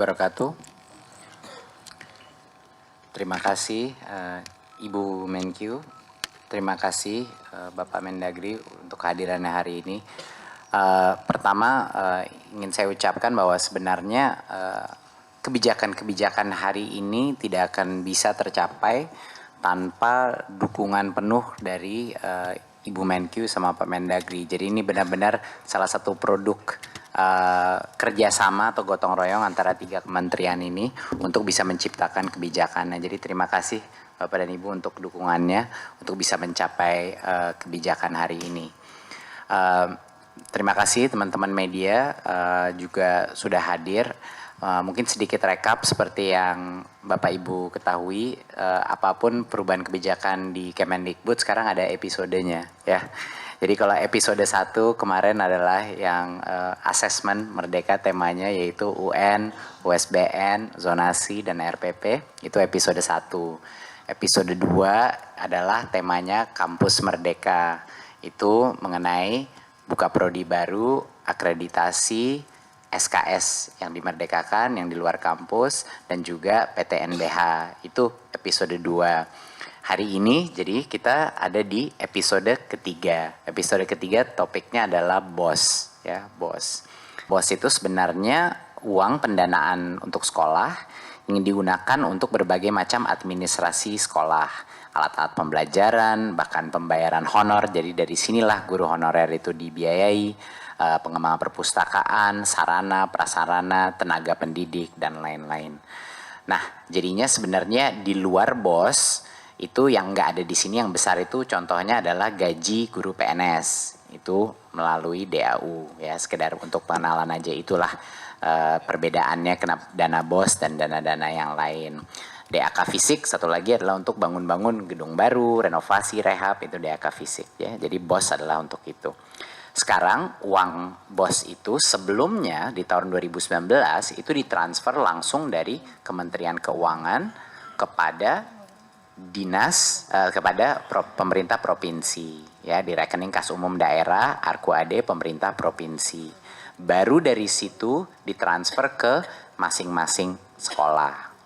Wabarakatuh. Terima kasih Ibu Menkyu, terima kasih Bapak Mendagri untuk kehadirannya hari ini. Pertama ingin saya ucapkan bahwa sebenarnya kebijakan-kebijakan hari ini tidak akan bisa tercapai tanpa dukungan penuh dari Ibu Menkyu sama Pak Mendagri. Jadi ini benar-benar salah satu produk kerjasama atau gotong royong antara 3 kementerian ini untuk bisa menciptakan kebijakan. Nah, jadi terima kasih Bapak dan Ibu untuk dukungannya untuk bisa mencapai kebijakan hari ini. Terima kasih teman-teman media juga sudah hadir. Mungkin sedikit rekap seperti yang Bapak Ibu ketahui, apapun perubahan kebijakan di Kemendikbud sekarang ada episodenya ya. Jadi kalau episode 1 kemarin adalah yang asesmen Merdeka, temanya yaitu UN, USBN, zonasi, dan RPP. Itu episode 1. Episode 2 adalah temanya Kampus Merdeka. Itu mengenai buka prodi baru, akreditasi, SKS yang dimerdekakan, yang di luar kampus, dan juga PTNBH. Itu episode 2. Hari ini jadi kita ada di episode ketiga. Episode ketiga topiknya adalah BOS ya, BOS. BOS itu sebenarnya uang pendanaan untuk sekolah yang digunakan untuk berbagai macam administrasi sekolah, alat-alat pembelajaran, bahkan pembayaran honor. Jadi dari sinilah guru honorer itu dibiayai, pengembangan perpustakaan, sarana, prasarana, tenaga pendidik, dan lain-lain. Nah, jadinya sebenarnya di luar BOS itu yang nggak ada di sini yang besar itu contohnya adalah gaji guru PNS itu melalui DAU ya, sekedar untuk pengenalan aja. Itulah perbedaannya kenapa dana BOS dan dana-dana yang lain. DAK fisik satu lagi adalah untuk bangun-bangun gedung baru, renovasi, rehab, itu DAK fisik ya. Jadi BOS adalah untuk itu. Sekarang uang BOS itu sebelumnya di tahun 2019 itu ditransfer langsung dari Kementerian Keuangan kepada dinas kepada pemerintah provinsi ya, di rekening kas umum daerah ARKUAD pemerintah provinsi. Baru dari situ ditransfer ke masing-masing sekolah.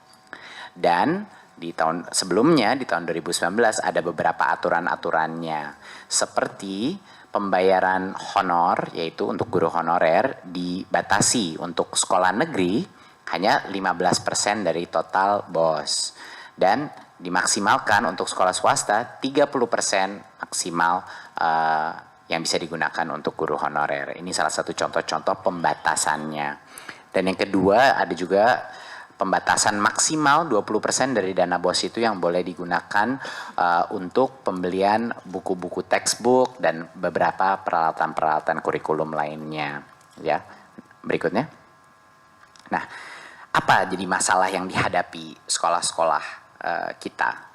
Dan di tahun sebelumnya di tahun 2019 ada beberapa aturan-aturannya seperti pembayaran honor, yaitu untuk guru honorer dibatasi untuk sekolah negeri hanya 15% dari total BOS, dan dimaksimalkan untuk sekolah swasta 30% maksimal yang bisa digunakan untuk guru honorer. Ini salah satu contoh-contoh pembatasannya. Dan yang kedua ada juga pembatasan maksimal 20% dari dana BOS itu yang boleh digunakan untuk pembelian buku-buku textbook dan beberapa peralatan-peralatan kurikulum lainnya ya. Berikutnya. Nah, apa jadi masalah yang dihadapi sekolah-sekolah kita?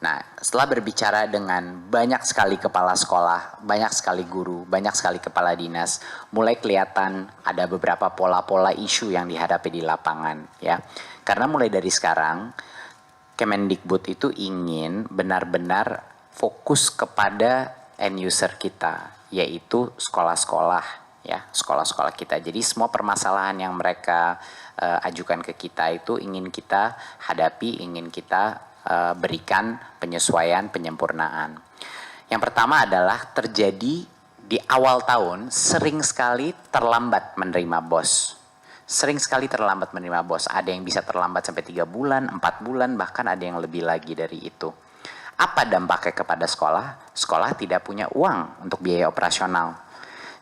Nah, setelah berbicara dengan banyak sekali kepala sekolah, banyak sekali guru, banyak sekali kepala dinas, mulai kelihatan ada beberapa pola-pola isu yang dihadapi di lapangan ya. Karena mulai dari sekarang Kemendikbud itu ingin benar-benar fokus kepada end user kita, yaitu sekolah-sekolah ya, sekolah-sekolah kita. Jadi semua permasalahan yang mereka ajukan ke kita itu ingin kita hadapi, ingin kita berikan penyesuaian, penyempurnaan. Yang pertama adalah terjadi di awal tahun sering sekali terlambat menerima BOS. Sering sekali terlambat menerima BOS. Ada yang bisa terlambat sampai 3 bulan, 4 bulan, bahkan ada yang lebih lagi dari itu. Apa dampaknya kepada sekolah? Sekolah tidak punya uang untuk biaya operasional.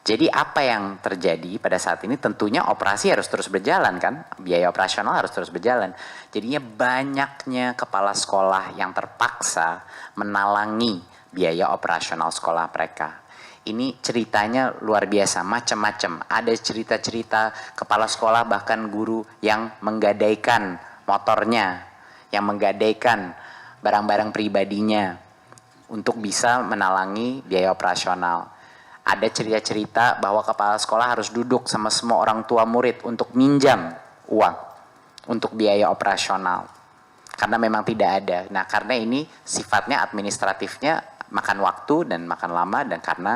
Jadi apa yang terjadi pada saat ini, tentunya operasi harus terus berjalan kan, biaya operasional harus terus berjalan. Jadinya banyaknya kepala sekolah yang terpaksa menalangi biaya operasional sekolah mereka. Ini ceritanya luar biasa, macam-macam. Ada cerita-cerita kepala sekolah bahkan guru yang menggadaikan motornya, yang menggadaikan barang-barang pribadinya untuk bisa menalangi biaya operasional. Ada cerita-cerita bahwa kepala sekolah harus duduk sama semua orang tua murid untuk minjam uang untuk biaya operasional karena memang tidak ada. Nah, karena ini sifatnya administratifnya makan waktu dan makan lama, dan karena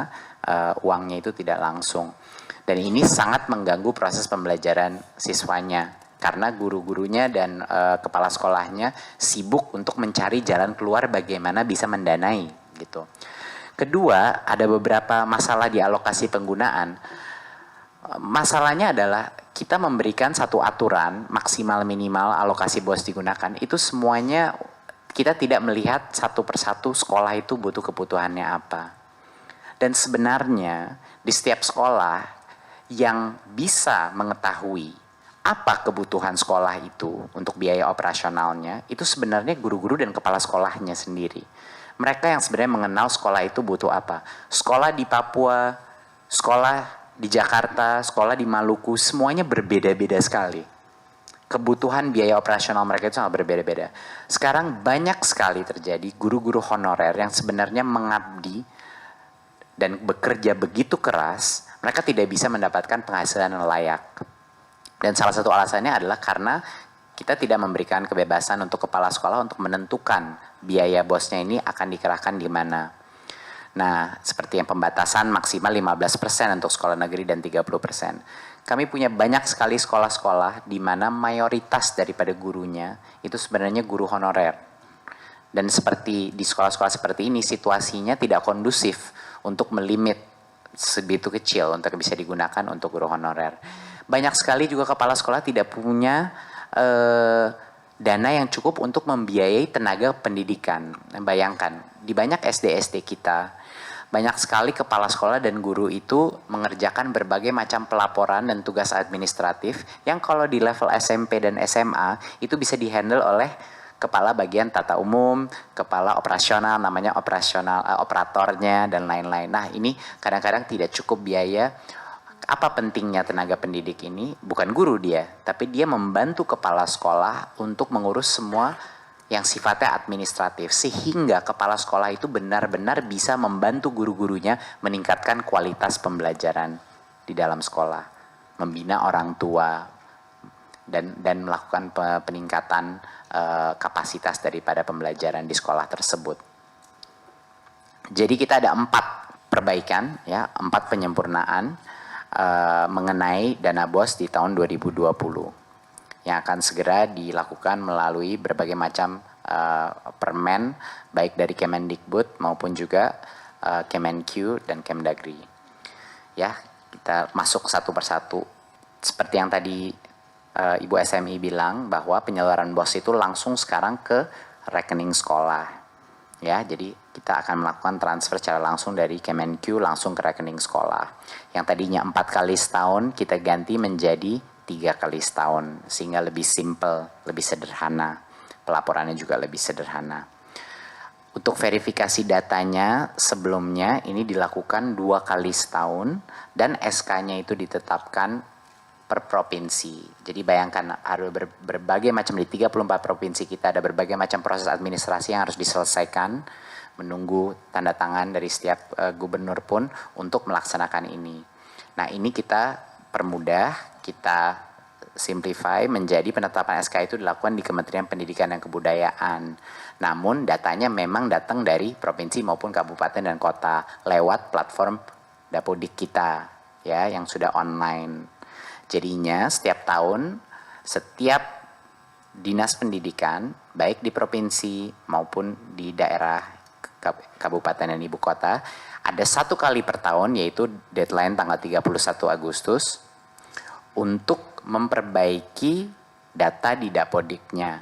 uangnya itu tidak langsung. Dan ini sangat mengganggu proses pembelajaran siswanya karena guru-gurunya dan kepala sekolahnya sibuk untuk mencari jalan keluar bagaimana bisa mendanai gitu. Kedua, ada beberapa masalah di alokasi penggunaan. Masalahnya adalah kita memberikan satu aturan maksimal minimal alokasi BOS digunakan, itu semuanya kita tidak melihat satu persatu sekolah itu butuh kebutuhannya apa. Dan sebenarnya di setiap sekolah yang bisa mengetahui apa kebutuhan sekolah itu untuk biaya operasionalnya, itu sebenarnya guru-guru dan kepala sekolahnya sendiri. Mereka yang sebenarnya mengenal sekolah itu butuh apa. Sekolah di Papua, sekolah di Jakarta, sekolah di Maluku, semuanya berbeda-beda sekali. Kebutuhan biaya operasional mereka itu sangat berbeda-beda. Sekarang banyak sekali terjadi guru-guru honorer yang sebenarnya mengabdi dan bekerja begitu keras, mereka tidak bisa mendapatkan penghasilan yang layak. Dan salah satu alasannya adalah karena kita tidak memberikan kebebasan untuk kepala sekolah untuk menentukan biaya BOS-nya ini akan dikerahkan di mana. Nah, seperti yang pembatasan maksimal 15% untuk sekolah negeri dan 30%. Kami punya banyak sekali sekolah-sekolah di mana mayoritas daripada gurunya itu sebenarnya guru honorer. Dan seperti di sekolah-sekolah seperti ini, situasinya tidak kondusif untuk melimit segitu kecil untuk bisa digunakan untuk guru honorer. Banyak sekali juga kepala sekolah tidak punya dana yang cukup untuk membiayai tenaga pendidikan. Bayangkan, di banyak SD-SD kita, banyak sekali kepala sekolah dan guru itu mengerjakan berbagai macam pelaporan dan tugas administratif yang kalau di level SMP dan SMA itu bisa dihandle oleh kepala bagian tata umum, kepala operasional, namanya operatornya dan lain-lain. Nah, ini kadang-kadang tidak cukup biaya. Apa pentingnya tenaga pendidik ini? Bukan guru dia, tapi dia membantu kepala sekolah untuk mengurus semua yang sifatnya administratif, sehingga kepala sekolah itu benar-benar bisa membantu guru-gurunya meningkatkan kualitas pembelajaran di dalam sekolah, membina orang tua dan melakukan peningkatan kapasitas daripada pembelajaran di sekolah tersebut. Jadi kita ada 4 perbaikan, ya, 4 penyempurnaan mengenai dana BOS di tahun 2020 yang akan segera dilakukan melalui berbagai macam permen baik dari Kemendikbud maupun juga Kemenq dan Kemdagri. Ya, kita masuk satu persatu. Seperti yang tadi Ibu SMI bilang bahwa penyaluran BOS itu langsung sekarang ke rekening sekolah. Ya, jadi kita akan melakukan transfer secara langsung dari Kemenq langsung ke rekening sekolah. Yang tadinya 4 kali setahun kita ganti menjadi 3 kali setahun sehingga lebih simple, lebih sederhana. Pelaporannya juga lebih sederhana. Untuk verifikasi datanya sebelumnya ini dilakukan 2 kali setahun dan SK-nya itu ditetapkan per provinsi. Jadi bayangkan ada berbagai macam di 34 provinsi kita ada berbagai macam proses administrasi yang harus diselesaikan, menunggu tanda tangan dari setiap gubernur pun untuk melaksanakan ini. Nah, ini kita permudah, kita simplify menjadi penetapan SK itu dilakukan di Kementerian Pendidikan dan Kebudayaan. Namun datanya memang datang dari provinsi maupun kabupaten dan kota lewat platform Dapodik kita, ya, yang sudah online. Jadinya setiap tahun, setiap dinas pendidikan, baik di provinsi maupun di daerah kabupaten dan ibu kota, ada 1 kali per tahun yaitu deadline tanggal 31 Agustus untuk memperbaiki data di Dapodiknya.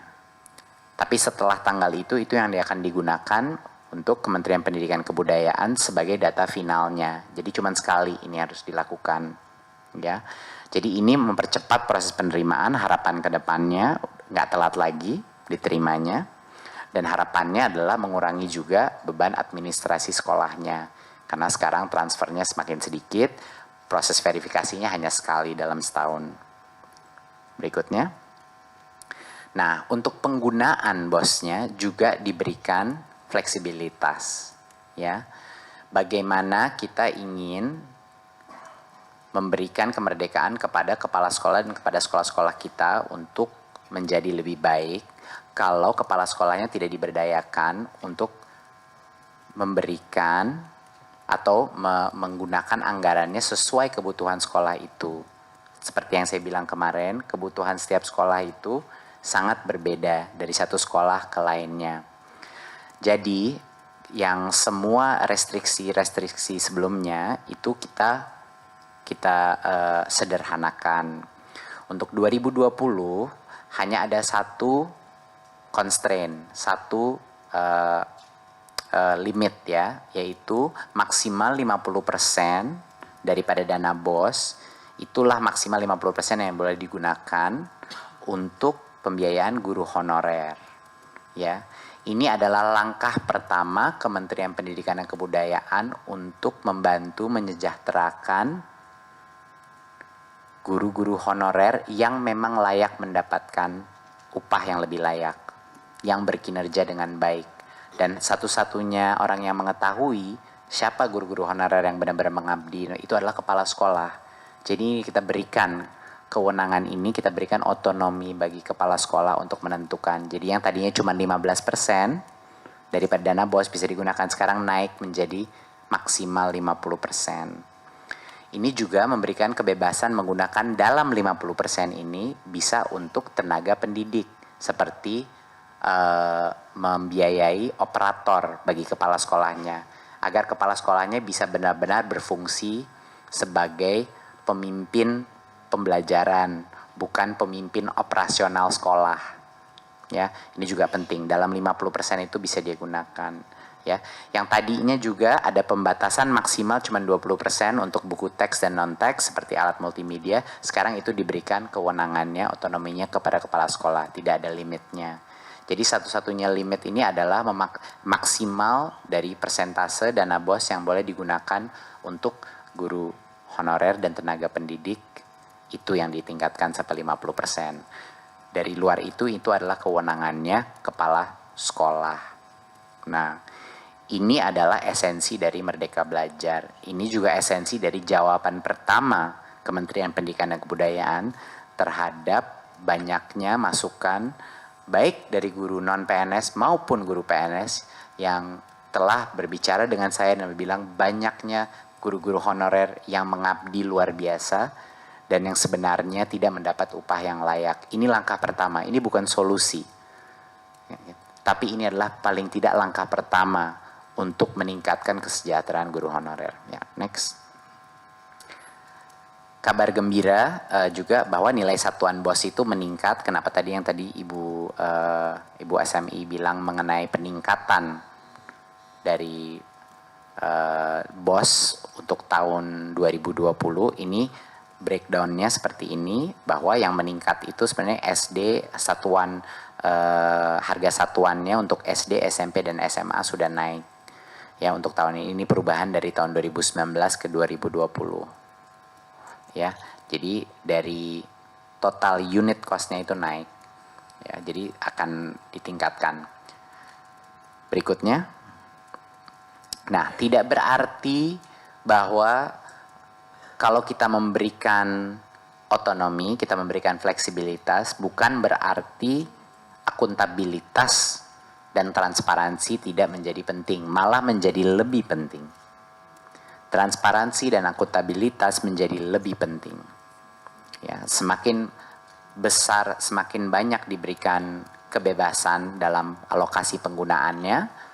Tapi setelah tanggal itu yang akan digunakan untuk Kementerian Pendidikan Kebudayaan sebagai data finalnya. Jadi cuma sekali ini harus dilakukan, ya. Jadi ini mempercepat proses penerimaan, harapan ke depannya nggak telat lagi diterimanya, dan harapannya adalah mengurangi juga beban administrasi sekolahnya. Karena sekarang transfernya semakin sedikit, proses verifikasinya hanya sekali dalam setahun. Berikutnya. Nah, untuk penggunaan BOS-nya juga diberikan fleksibilitas, ya. Bagaimana kita ingin memberikan kemerdekaan kepada kepala sekolah dan kepada sekolah-sekolah kita untuk menjadi lebih baik kalau kepala sekolahnya tidak diberdayakan untuk memberikan atau menggunakan anggarannya sesuai kebutuhan sekolah itu. seperti yang saya bilang kemarin, kebutuhan setiap sekolah itu sangat berbeda dari satu sekolah ke lainnya. Jadi yang semua restriksi-restriksi sebelumnya itu kita sederhanakan. Untuk 2020 hanya ada satu constraint, satu limit ya, yaitu maksimal 50% daripada dana BOS. Itulah maksimal 50% yang boleh digunakan untuk pembiayaan guru honorer. Ya, ini adalah langkah pertama Kementerian Pendidikan dan Kebudayaan untuk membantu menyejahterakan guru-guru honorer yang memang layak mendapatkan upah yang lebih layak, yang berkinerja dengan baik. Dan satu-satunya orang yang mengetahui siapa guru-guru honorer yang benar-benar mengabdi itu adalah kepala sekolah. Jadi kita berikan kewenangan ini, kita berikan otonomi bagi kepala sekolah untuk menentukan. Jadi yang tadinya cuma 15% daripada dana BOS bisa digunakan, sekarang naik menjadi maksimal 50%. Ini juga memberikan kebebasan menggunakan dalam 50% ini bisa untuk tenaga pendidik, seperti membiayai operator bagi kepala sekolahnya, agar kepala sekolahnya bisa benar-benar berfungsi sebagai pemimpin pembelajaran, bukan pemimpin operasional sekolah. Ya, ini juga penting. Dalam 50% itu bisa digunakan. Ya, yang tadinya juga ada pembatasan maksimal cuma 20% untuk buku teks dan non-teks seperti alat multimedia. Sekarang itu diberikan kewenangannya, otonominya kepada kepala sekolah, tidak ada limitnya. Jadi satu-satunya limit ini adalah maksimal dari persentase dana BOS yang boleh digunakan untuk guru honorer dan tenaga pendidik, itu yang ditingkatkan sampai 50%. Dari luar itu adalah kewenangannya kepala sekolah. Nah, ini adalah esensi dari Merdeka Belajar. Ini juga esensi dari jawaban pertama Kementerian Pendidikan dan Kebudayaan terhadap banyaknya masukan baik dari guru non-PNS maupun guru PNS yang telah berbicara dengan saya dan bilang banyaknya guru-guru honorer yang mengabdi luar biasa dan yang sebenarnya tidak mendapat upah yang layak. Ini langkah pertama, ini bukan solusi. Tapi ini adalah paling tidak langkah pertama untuk meningkatkan kesejahteraan guru honorer. Ya, next. Kabar gembira juga bahwa nilai satuan BOS itu meningkat. Kenapa tadi yang tadi Ibu SMI bilang mengenai peningkatan dari BOS untuk tahun 2020 ini breakdownnya seperti ini, bahwa yang meningkat itu sebenarnya SD satuan harga satuannya untuk SD, SMP dan SMA sudah naik ya untuk tahun ini perubahan dari tahun 2019 ke 2020 ya. Jadi dari total unit cost-nya itu naik ya, jadi akan ditingkatkan. Berikutnya. Nah, tidak berarti bahwa kalau kita memberikan otonomi, kita memberikan fleksibilitas, bukan berarti akuntabilitas dan transparansi tidak menjadi penting, malah menjadi lebih penting. Transparansi dan akuntabilitas menjadi lebih penting. Ya, semakin besar, semakin banyak diberikan kebebasan dalam alokasi penggunaannya,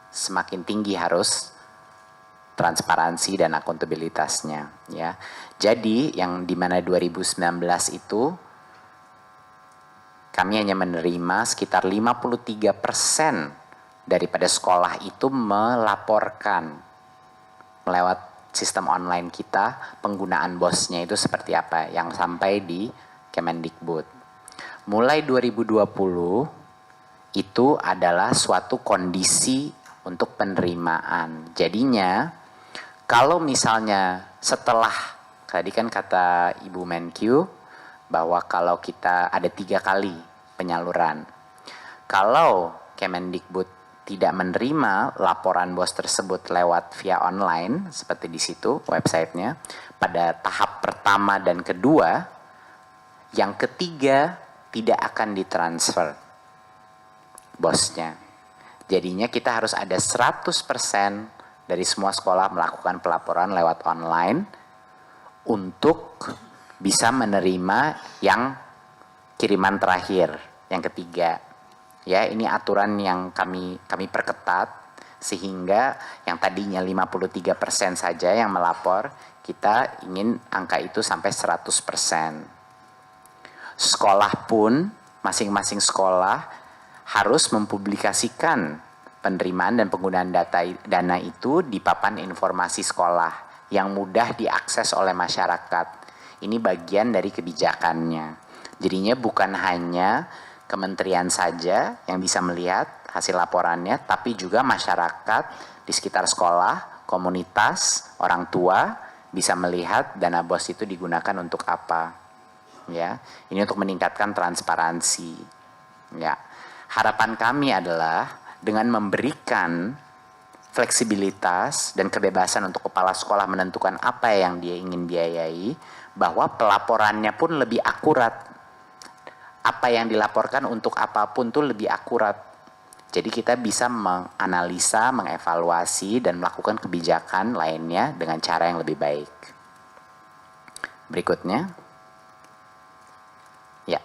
semakin tinggi harus transparansi dan akuntabilitasnya ya. Jadi yang dimana 2019 itu kami hanya menerima sekitar 53% daripada sekolah itu melaporkan melewat sistem online kita penggunaan BOS-nya itu seperti apa yang sampai di Kemendikbud. Mulai 2020 itu adalah suatu kondisi untuk penerimaan. Jadinya kalau misalnya setelah tadi kan kata Ibu Menkyu bahwa kalau kita ada 3 kali penyaluran, kalau Kemendikbud tidak menerima laporan BOS tersebut lewat via online seperti di situ websitenya pada tahap pertama dan kedua, yang ketiga tidak akan ditransfer BOS-nya. Jadinya kita harus ada 100% dari semua sekolah melakukan pelaporan lewat online untuk bisa menerima yang kiriman terakhir, yang ketiga. Ya, ini aturan yang kami perketat sehingga yang tadinya 53% saja yang melapor, kita ingin angka itu sampai 100%. Sekolah pun, masing-masing sekolah harus mempublikasikan penerimaan dan penggunaan dana itu di papan informasi sekolah yang mudah diakses oleh masyarakat. Ini bagian dari kebijakannya. Jadinya bukan hanya kementerian saja yang bisa melihat hasil laporannya, tapi juga masyarakat di sekitar sekolah, komunitas, orang tua bisa melihat dana BOS itu digunakan untuk apa. Ya, ini untuk meningkatkan transparansi. Ya, harapan kami adalah dengan memberikan fleksibilitas dan kebebasan untuk kepala sekolah menentukan apa yang dia ingin biayai, bahwa pelaporannya pun lebih akurat. Apa yang dilaporkan untuk apapun tuh lebih akurat. Jadi kita bisa menganalisa, mengevaluasi, dan melakukan kebijakan lainnya dengan cara yang lebih baik. Berikutnya. Ya,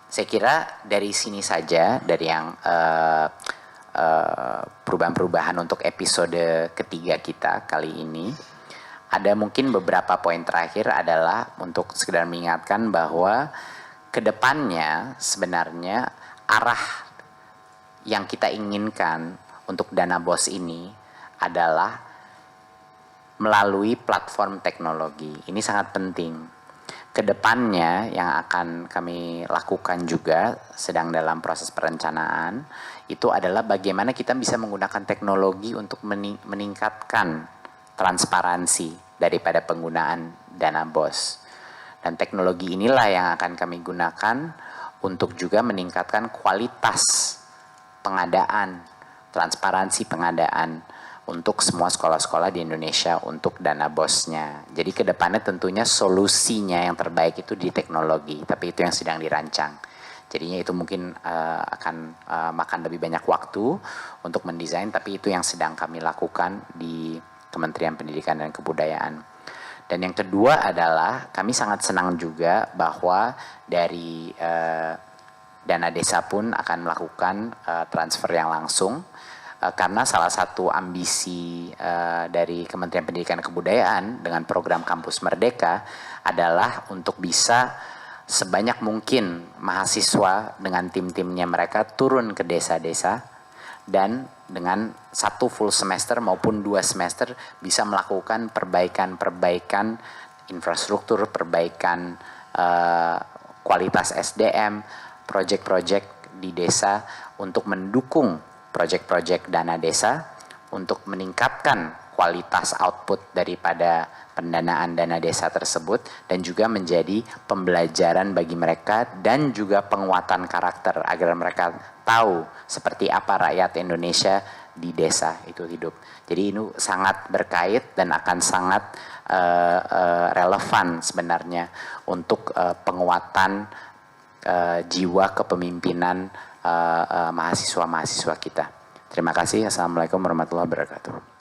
saya kira dari sini saja, dari yang perubahan-perubahan untuk episode ketiga kita kali ini. Ada mungkin beberapa poin terakhir adalah untuk sekedar mengingatkan bahwa kedepannya sebenarnya arah yang kita inginkan untuk dana BOS ini adalah melalui platform teknologi. Ini sangat penting. Kedepannya yang akan kami lakukan juga sedang dalam proses perencanaan itu adalah bagaimana kita bisa menggunakan teknologi untuk meningkatkan transparansi daripada penggunaan dana BOS. Dan teknologi inilah yang akan kami gunakan untuk juga meningkatkan kualitas pengadaan, transparansi pengadaan untuk semua sekolah-sekolah di Indonesia untuk dana BOS-nya. Jadi ke depannya tentunya solusinya yang terbaik itu di teknologi, tapi itu yang sedang dirancang. Jadinya itu mungkin akan makan lebih banyak waktu untuk mendesain, tapi itu yang sedang kami lakukan di Kementerian Pendidikan dan Kebudayaan. Dan yang kedua adalah kami sangat senang juga bahwa dari dana desa pun akan melakukan transfer yang langsung, karena salah satu ambisi dari Kementerian Pendidikan dan Kebudayaan dengan program Kampus Merdeka adalah untuk bisa sebanyak mungkin mahasiswa dengan tim-timnya mereka turun ke desa-desa dan dengan 1 full semester maupun 2 semester bisa melakukan perbaikan infrastruktur, perbaikan kualitas SDM, proyek-proyek di desa untuk mendukung proyek-proyek dana desa untuk meningkatkan kualitas output daripada pendanaan dana desa tersebut dan juga menjadi pembelajaran bagi mereka dan juga penguatan karakter agar mereka tahu seperti apa rakyat Indonesia di desa itu hidup. Jadi ini sangat berkait dan akan sangat relevan sebenarnya untuk penguatan jiwa kepemimpinan mahasiswa-mahasiswa kita. Terima kasih. Assalamualaikum warahmatullahi wabarakatuh.